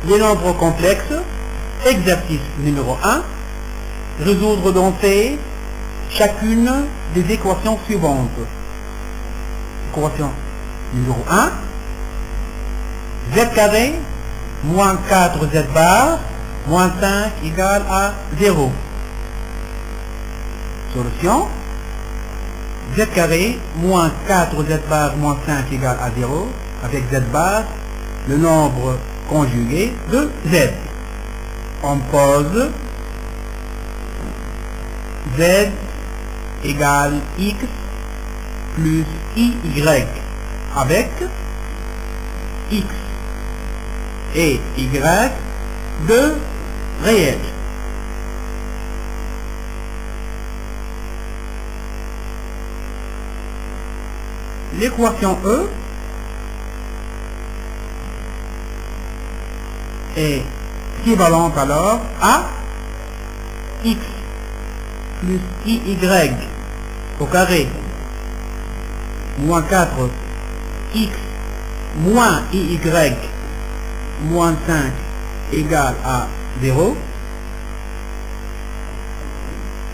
les nombres complexes. Exercice numéro 1. Résoudre dans T chacune des équations suivantes. Équation numéro 1. Z carré moins 4Z bar moins 5 égale à 0. Solution. Z carré moins 4Z bar moins 5 égale à 0. Avec Z bar, le nombre conjugué de Z. On pose Z égale X plus IY avec X et Y de réels. L'équation E est équivalente alors à X plus IY au carré moins 4X moins IY moins 5 égale à 0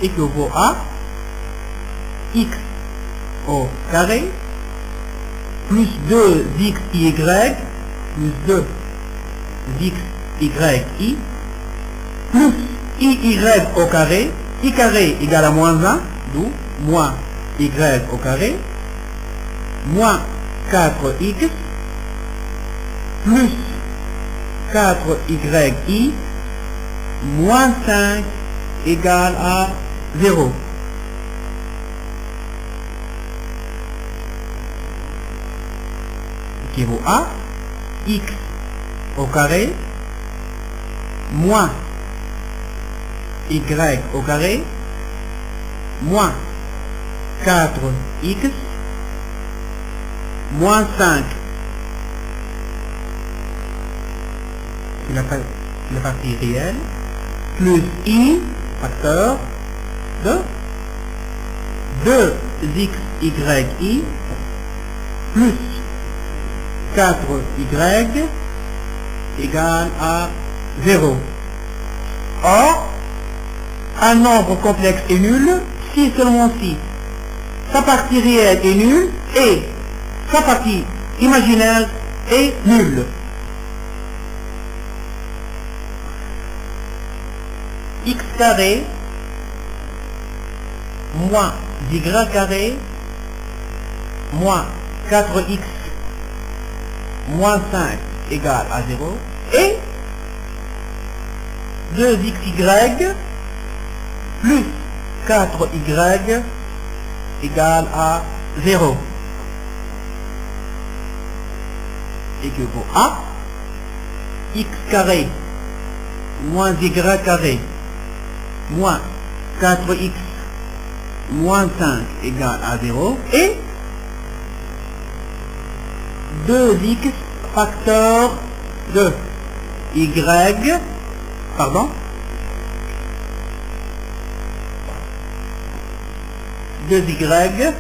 équivaut à X au carré plus 2XY plus 2XYI plus IY au carré, I carré égale à moins 1, d'où moins Y au carré, moins 4X plus 4YI moins 5 égale à 0. Équivaut à X au carré moins Y au carré moins 4X moins 5. C'est la partie réelle plus I facteur de 2XYI plus 4Y égale à 0. Or, un nombre complexe est nul si seulement si sa partie réelle est nulle et sa partie imaginaire est nulle. X carré moins Y carré moins 4X moins 5 égale à 0 et 2XY plus 4Y égale à 0 équivaut à X carré moins Y carré moins 4X moins 5 égale à 0 et 2X facteur de Y, pardon, 2Y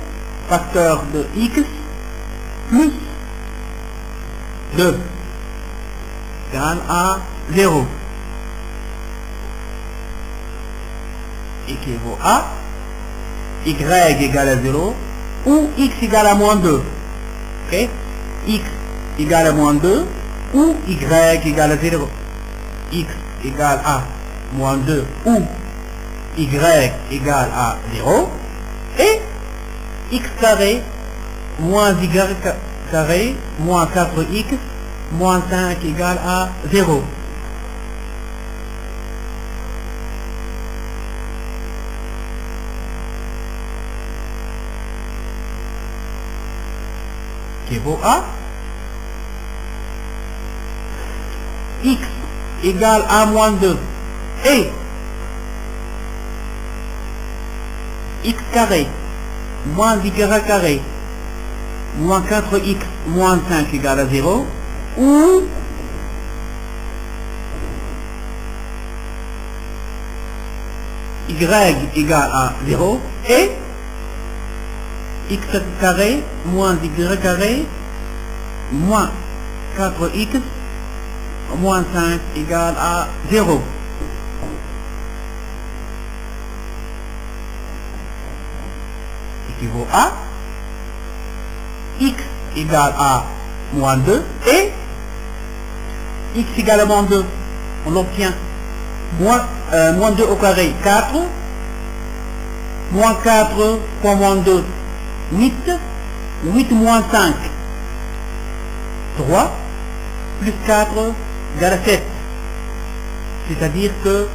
facteur de X plus 2 égale à 0 équivaut à Y égale à 0 ou X égale à moins 2. Ok? X égale à moins 2 ou Y égale à 0. X égale à moins 2 ou Y égale à 0 et X carré moins Y carré moins 4X moins 5 égale à 0. Équivaut à X égale à moins 2 et X carré moins Y carré moins 4X moins 5 égale à 0 ou Y égale à 0 et X carré moins Y carré moins 4X moins 5 égale à 0. Équivaut à x égale à moins 2 et x égale à moins 2. On l'obtient moins 2 au carré 4, moins 4 fois moins 2 8, 8 moins 5 3, plus 4 égale à 7. C'est-à-dire que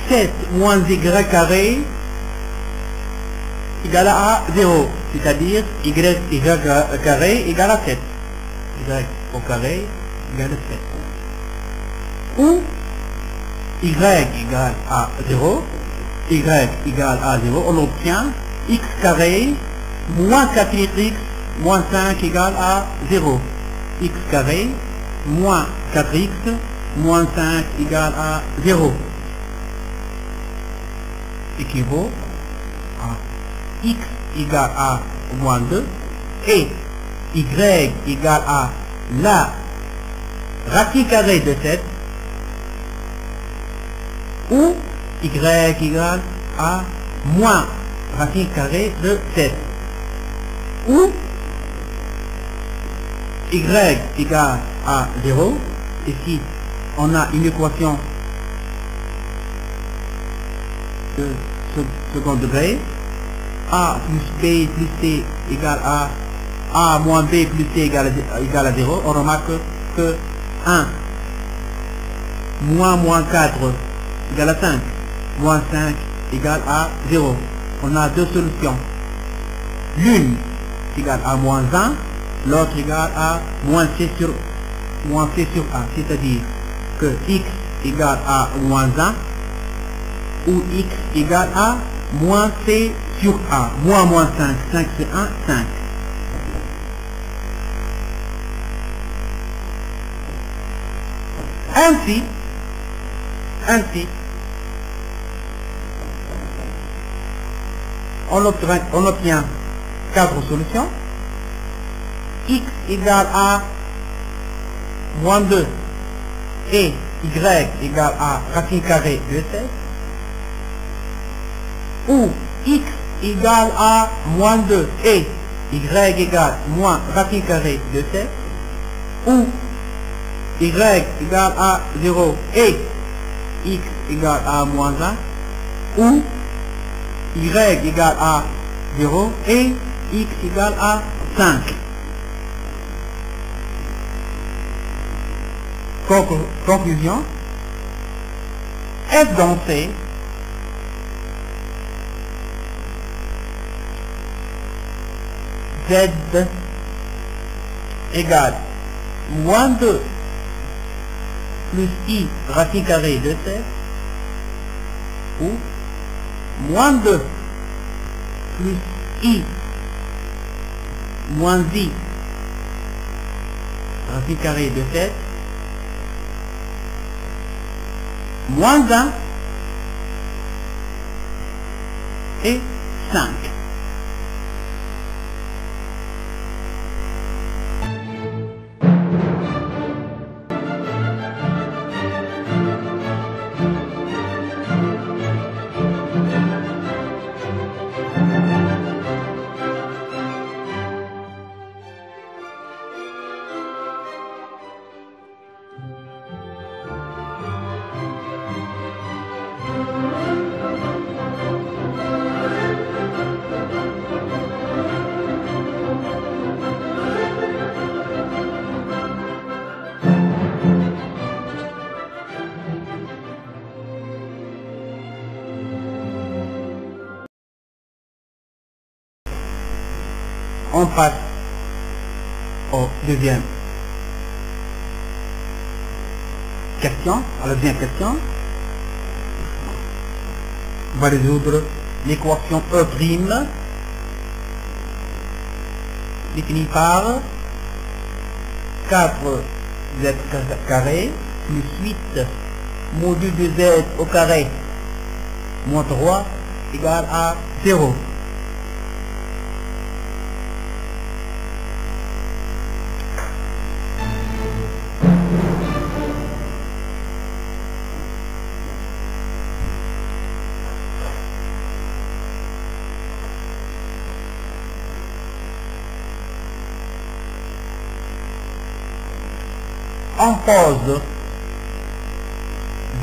7 moins y carré égale à 0. C'est-à-dire y carré égale à 7. Y au carré égale à 7. Ou y égale à 0. Y égale à 0. On obtient x carré moins 4x moins 5 égale à 0. X carré moins 4x moins 5 égale à 0. Équivaut à x égale à moins 2 et y égale à la racine carrée de 7 ou y égale à moins racine carrée de 7 ou y égale à 0. Ici, on a une équation de second degré. A plus B plus C égale à A moins B plus C égale à 0. On remarque que 1 moins 4 égale à 5. Moins 5 égale à 0. On a deux solutions. L'une égale à moins 1. L'autre égale à moins C sur A. C'est-à-dire que x égale à moins 1 ou x égale à moins C sur A. Moins 5. 5 c'est 1, 5. Ainsi, on obtient 4 solutions. X égale à moins 2 et y égale à racine carrée de 7 ou x égale à moins 2 et y égale moins racine carrée de 7 ou y égale à 0 et x égale à moins 1 ou y égale à 0 et x égale à 5. Conclusion. F dans C Z égale moins 2 plus I racine carrée de 7 ou moins 2 plus I moins I racine carrée de 7 moins 1 et 5. On passe au deuxième question, à la deuxième question. On va résoudre l'équation E' définie par 4z carré plus 8 module de z au carré moins 3 égale à 0. on pose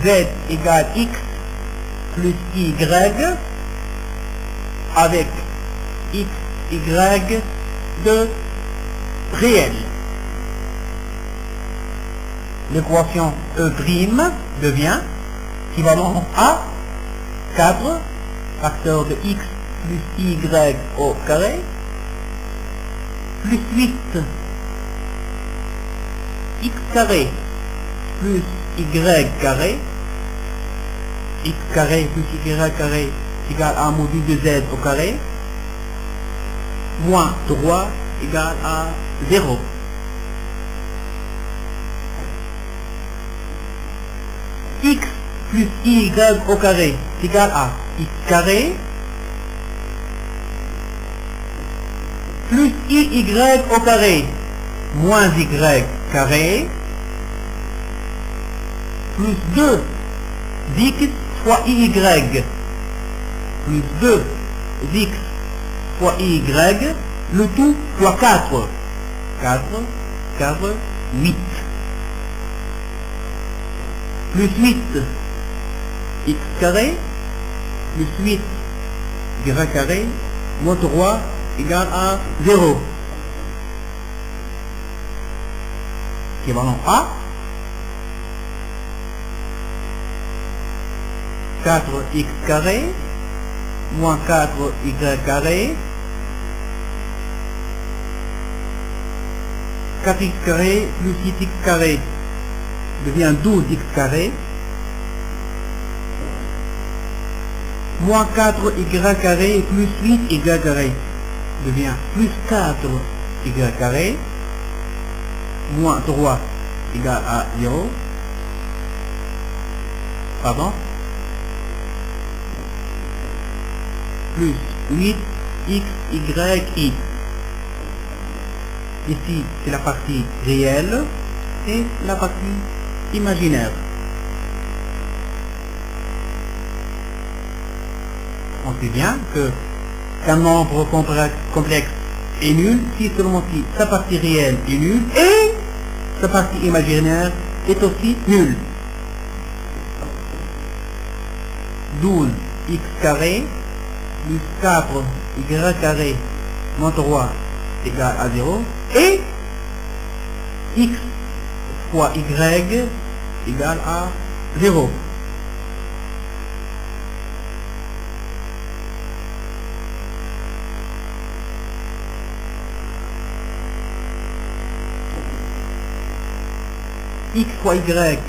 z égale x plus y avec x, y de réel. L'équation E' devient équivalent à 4 facteur de x plus y au carré plus 8 x carré plus y carré, x carré plus y carré égale à module de z au carré, moins 3 égale à 0. X plus y au carré égale à x carré plus y au carré moins y carré plus 2 x fois y plus 2 x fois y, le tout fois 4. 8. Plus 8 x carré plus 8 y carré moins 3 égale à 0. Équivalent à 4x carré moins 4y carré 4x carré plus 8x carré devient 12x carré moins 4y carré plus 8y carré devient plus 4y carré moins 3 égale à 0. Pardon. Plus 8 x, y. Ici, c'est la partie réelle et la partie imaginaire. On sait bien qu'un nombre complexe est nul si seulement si sa partie réelle est nulle et sa partie imaginaire est aussi nulle. 12 x carré plus 4 y carré moins 3 égale à 0 et x fois y égale à 0. X fois y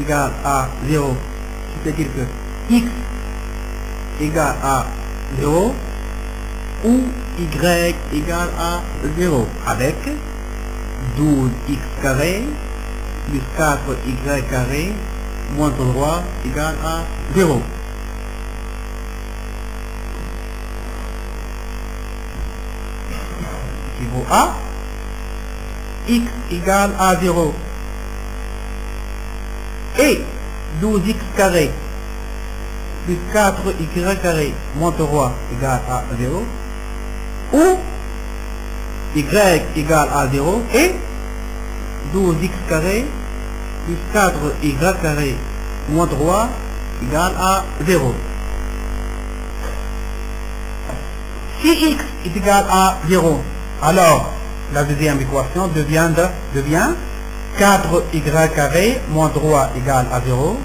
égale à 0, c'est-à-dire que x égale à 0 ou y égale à 0 avec 12x carré plus 4y carré moins 3 égale à 0. Équivaut à x égale à 0 et 12x carré plus 4y carré moins 3 égale à 0 ou y égale à 0 et 12x carré plus 4y carré moins 3 égale à 0. Si x est égal à 0, alors la deuxième équation devient 4y carré moins 3 égale à 0,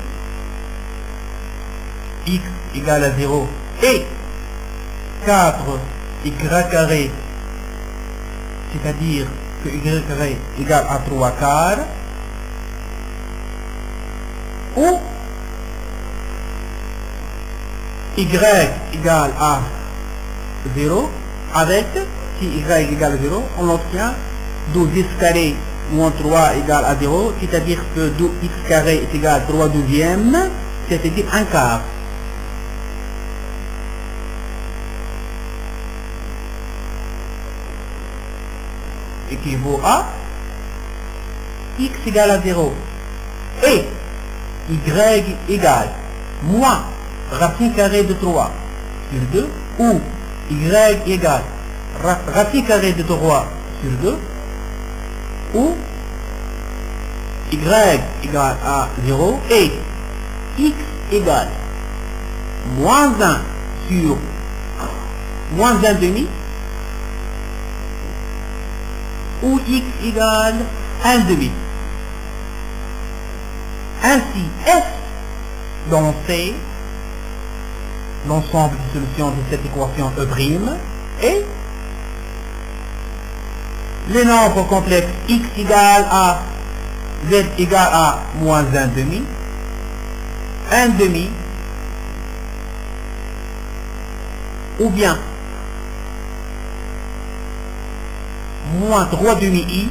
x égale à 0 et 4y carré, c'est-à-dire que y carré égale à 3 quarts, ou y égale à 0, avec, si y égale à 0, on obtient 12x carré moins 3 égale à 0, c'est-à-dire que 2x carré est égal à 3 douzièmes, c'est-à-dire 1 quart. Équivaut à x égale à 0 et y égale moins racine carrée de 3 sur 2 ou y égale racine carrée de 3 sur 2 ou y égale à 0 et x égale moins 1 sur moins 1 demi ou x égale 1 demi. Ainsi, f dans C, l'ensemble des solutions de cette équation E' et les nombres complexes x égale à z égale à moins 1 demi, 1 demi, ou bien moins 3 demi i,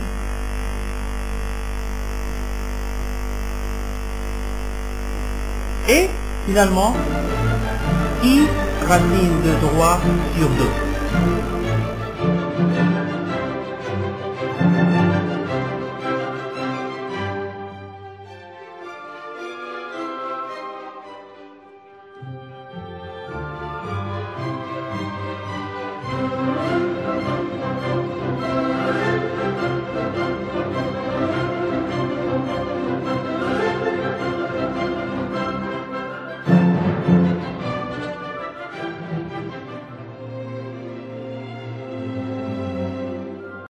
et finalement i racine de 3 sur 2.